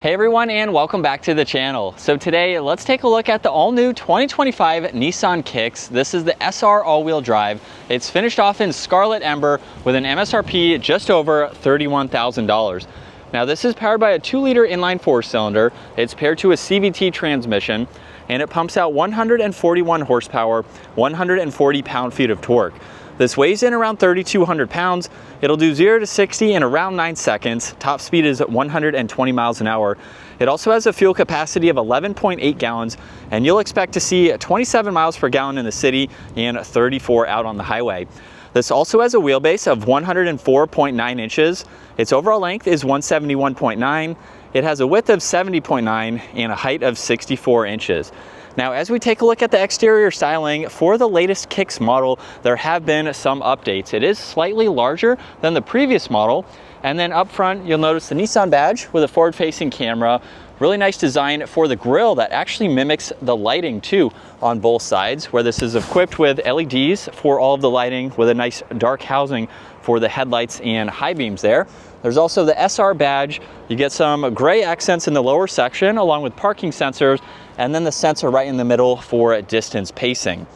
Hey everyone, and welcome back to the channel. So today let's take a look at the all-new 2025 Nissan Kicks. This is the SR all-wheel drive. It's finished off in Scarlet Ember with an MSRP just over $31,000. Now this is powered by a 2-liter inline 4-cylinder. It's paired to a CVT transmission, and it pumps out 141 horsepower, 140 pound-feet of torque. This weighs in around 3,200 pounds. It'll do 0 to 60 in around 9 seconds. Top speed is 120 miles an hour. It also has a fuel capacity of 11.8 gallons, and you'll expect to see 27 miles per gallon in the city and 34 out on the highway. This also has a wheelbase of 104.9 inches. Its overall length is 171.9. It has a width of 70.9 and a height of 64 inches. Now, as we take a look at the exterior styling for the latest Kicks model, there have been some updates. It is slightly larger than the previous model. And then up front, you'll notice the Nissan badge with a forward-facing camera. Really nice design for the grille that actually mimics the lighting too on both sides, where this is equipped with LEDs for all of the lighting with a nice dark housing for the headlights and high beams there. There's also the SR badge. You get some gray accents in the lower section along with parking sensors, and then the sensor right in the middle for distance pacing.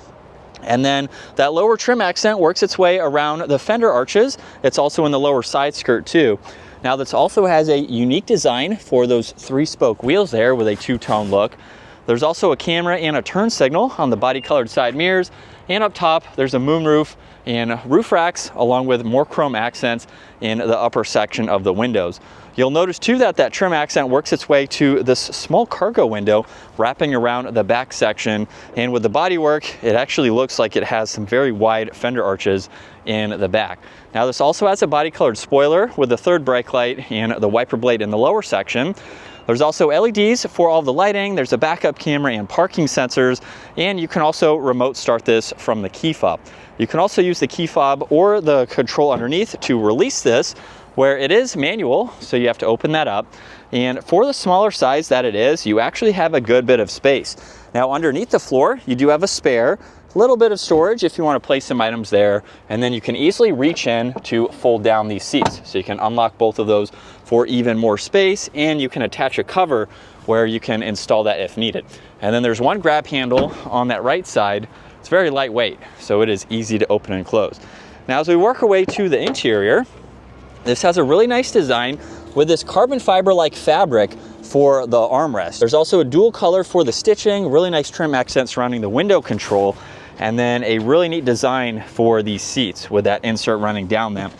And then that lower trim accent works its way around the fender arches. It's also in the lower side skirt too. Now this also has a unique design for those 3-spoke wheels there with a 2-tone look. There's also a camera and a turn signal on the body colored side mirrors, and up top there's a moonroof and roof racks along with more chrome accents in the upper section of the windows. You'll notice too that that trim accent works its way to this small cargo window wrapping around the back section, and with the bodywork it actually looks like it has some very wide fender arches in the back. Now this also has a body colored spoiler with the third brake light and the wiper blade in the lower section. There's also LEDs for all the lighting. There's a backup camera and parking sensors, and you can also remote start this from the key fob. You can also use the key fob or the control underneath to release this, where it is manual, so you have to open that up. And for the smaller size that it is, you actually have a good bit of space. Now underneath the floor, you do have a spare, little bit of storage if you want to place some items there, and then you can easily reach in to fold down these seats. So you can unlock both of those for even more space, and you can attach a cover where you can install that if needed. And then there's one grab handle on that right side. It's very lightweight, so it is easy to open and close. Now as we work our way to the interior, this has a really nice design with this carbon fiber-like fabric for the armrest. There's also a dual color for the stitching, really nice trim accent surrounding the window control, and then a really neat design for these seats with that insert running down them.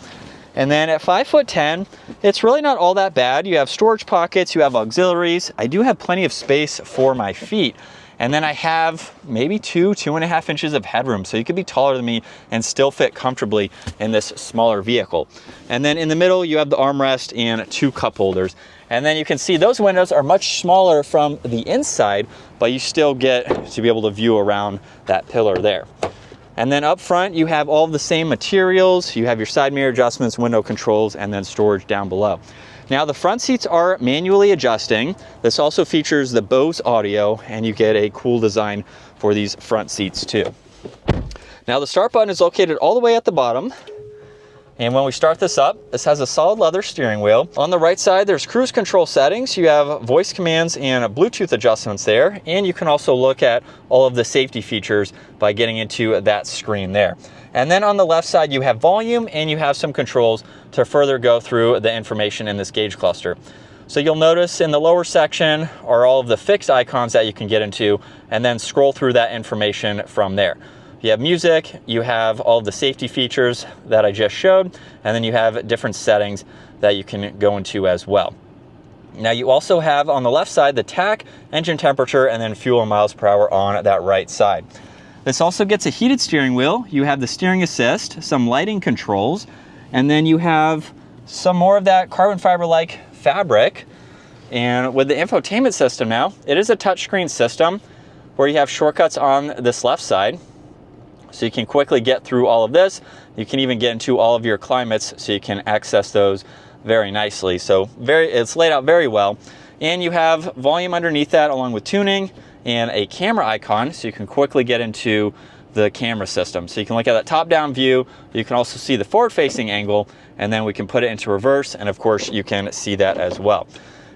And then at 5'10", it's really not all that bad. You have storage pockets, you have auxiliaries. I do have plenty of space for my feet. And then I have maybe 2.5 inches of headroom, so you could be taller than me and still fit comfortably in this smaller vehicle. And then in the middle, you have the armrest and 2 cup holders. And then you can see those windows are much smaller from the inside, but you still get to be able to view around that pillar there. And then up front, you have all of the same materials. You have your side mirror adjustments, window controls, and then storage down below. Now the front seats are manually adjusting. This also features the Bose audio, and you get a cool design for these front seats too. Now the start button is located all the way at the bottom. And when we start this up, this has a solid leather steering wheel. On the right side, there's cruise control settings. You have voice commands and Bluetooth adjustments there. And you can also look at all of the safety features by getting into that screen there. And then on the left side, you have volume, and you have some controls to further go through the information in this gauge cluster. So you'll notice in the lower section are all of the fixed icons that you can get into, and then scroll through that information from there. You have music, you have all of the safety features that I just showed, and then you have different settings that you can go into as well. Now you also have on the left side the tach, engine temperature, and then fuel and miles per hour on that right side. This also gets a heated steering wheel. You have the steering assist, some lighting controls, and then you have some more of that carbon fiber-like fabric. And with the infotainment system now, it is a touchscreen system where you have shortcuts on this left side. So you can quickly get through all of this. You can even get into all of your climates, so you can access those very nicely. So it's laid out very well. And you have volume underneath that along with tuning and a camera icon, so you can quickly get into the camera system. So you can look at that top-down view. You can also see the forward-facing angle, and then we can put it into reverse, and of course you can see that as well.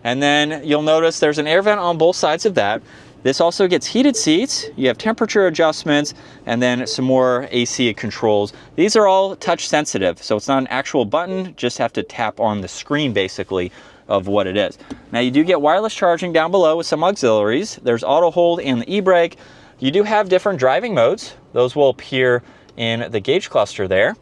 And then you'll notice there's an air vent on both sides of that. This also gets heated seats, you have temperature adjustments, and then some more AC controls. These are all touch sensitive, so it's not an actual button, just have to tap on the screen basically of what it is. Now you do get wireless charging down below with some auxiliaries. There's auto hold and the e-brake. You do have different driving modes. Those will appear in the gauge cluster there.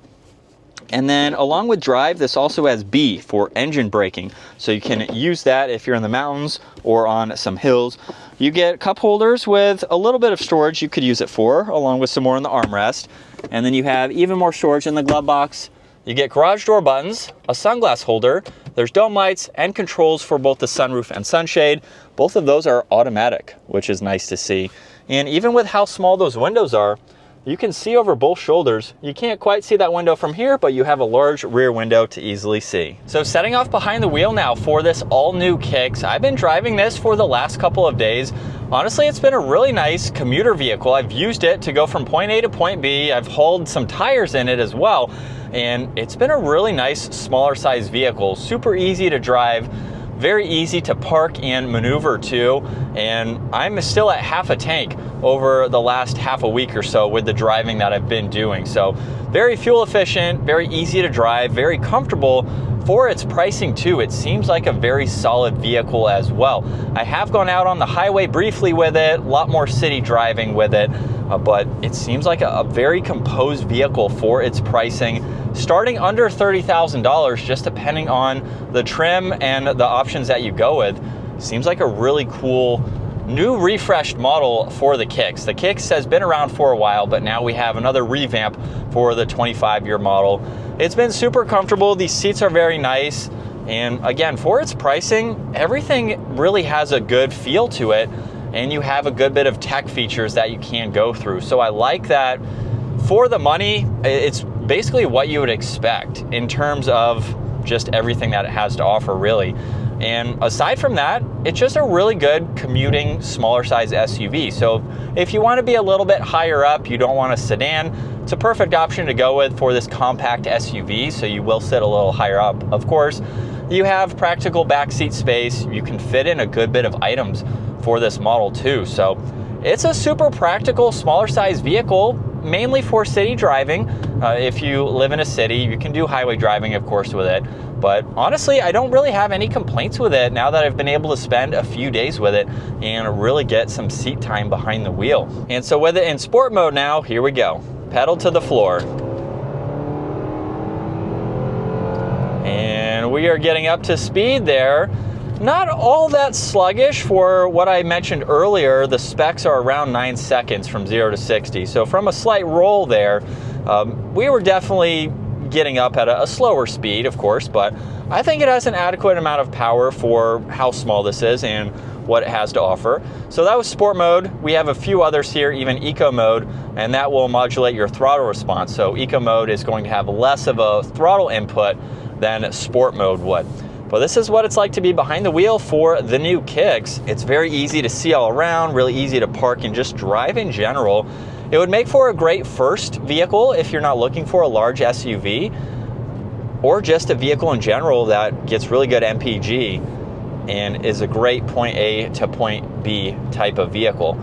And then along with drive, this also has B for engine braking. So you can use that if you're in the mountains or on some hills. You get cup holders with a little bit of storage you could use it for, along with some more in the armrest. And then you have even more storage in the glove box. You get garage door buttons, a sunglass holder, there's dome lights and controls for both the sunroof and sunshade. Both of those are automatic, which is nice to see. And even with how small those windows are, you can see over both shoulders. You can't quite see that window from here, but you have a large rear window to easily see. So setting off behind the wheel now for this all new Kicks. I've been driving this for the last couple of days. Honestly, it's been a really nice commuter vehicle. I've used it to go from point A to point B. I've hauled some tires in it as well. And it's been a really nice, smaller size vehicle. Super easy to drive. Very easy to park and maneuver to, and I'm still at half a tank over the last half a week or so with the driving that I've been doing. So very fuel efficient, very easy to drive, very comfortable for its pricing too. It seems like a very solid vehicle as well. I have gone out on the highway briefly with it, a lot more city driving with it, but it seems like a very composed vehicle for its pricing, starting under $30,000, just depending on the trim and the options that you go with. Seems like a really cool new refreshed model for the Kicks. The Kicks has been around for a while, but now we have another revamp for the 25-year model. It's been super comfortable. These seats are very nice. And again, for its pricing, everything really has a good feel to it. And you have a good bit of tech features that you can go through. So I like that. For the money, it's basically what you would expect in terms of just everything that it has to offer, really. And aside from that, it's just a really good commuting, smaller size SUV. So if you want to be a little bit higher up, you don't want a sedan, it's a perfect option to go with for this compact SUV. So you will sit a little higher up. Of course, you have practical backseat space. You can fit in a good bit of items for this model too. So it's a super practical, smaller size vehicle, mainly for city driving. If you live in a city, you can do highway driving, of course, with it. But honestly, I don't really have any complaints with it now that I've been able to spend a few days with it and really get some seat time behind the wheel. And so with it in sport mode now, here we go. Pedal to the floor. And we are getting up to speed there. Not all that sluggish for what I mentioned earlier. The specs are around 9 seconds from 0 to 60. So from a slight roll there, we were definitely getting up at a slower speed, of course, but I think it has an adequate amount of power for how small this is and what it has to offer. So that was sport mode. We have a few others here, even eco mode, and that will modulate your throttle response. So eco mode is going to have less of a throttle input than sport mode would. But this is what it's like to be behind the wheel for the new Kicks. It's very easy to see all around, really easy to park and just drive in general. It would make for a great first vehicle if you're not looking for a large SUV, or just a vehicle in general that gets really good MPG and is a great point A to point B type of vehicle.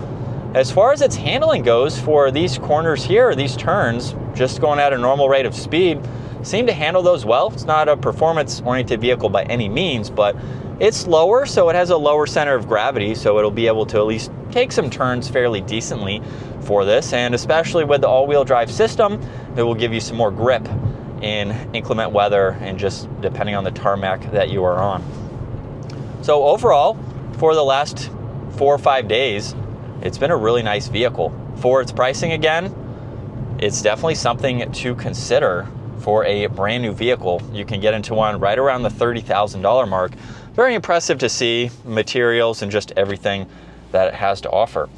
As far as its handling goes for these corners here, these turns, just going at a normal rate of speed, seem to handle those well. It's not a performance-oriented vehicle by any means, but it's lower, so it has a lower center of gravity, so it'll be able to at least take some turns fairly decently for this, and especially with the all-wheel drive system, it will give you some more grip in inclement weather and just depending on the tarmac that you are on. So overall, for the last 4 or 5 days, it's been a really nice vehicle. For its pricing again, it's definitely something to consider for a brand new vehicle. You can get into one right around the $30,000 mark. Very impressive to see materials and just everything that it has to offer.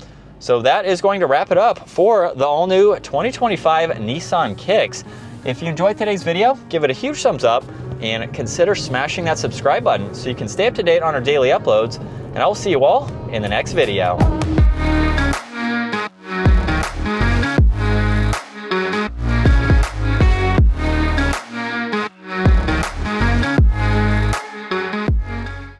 So that is going to wrap it up for the all-new 2025 Nissan Kicks. If you enjoyed today's video, give it a huge thumbs up and consider smashing that subscribe button so you can stay up to date on our daily uploads. And I will see you all in the next video.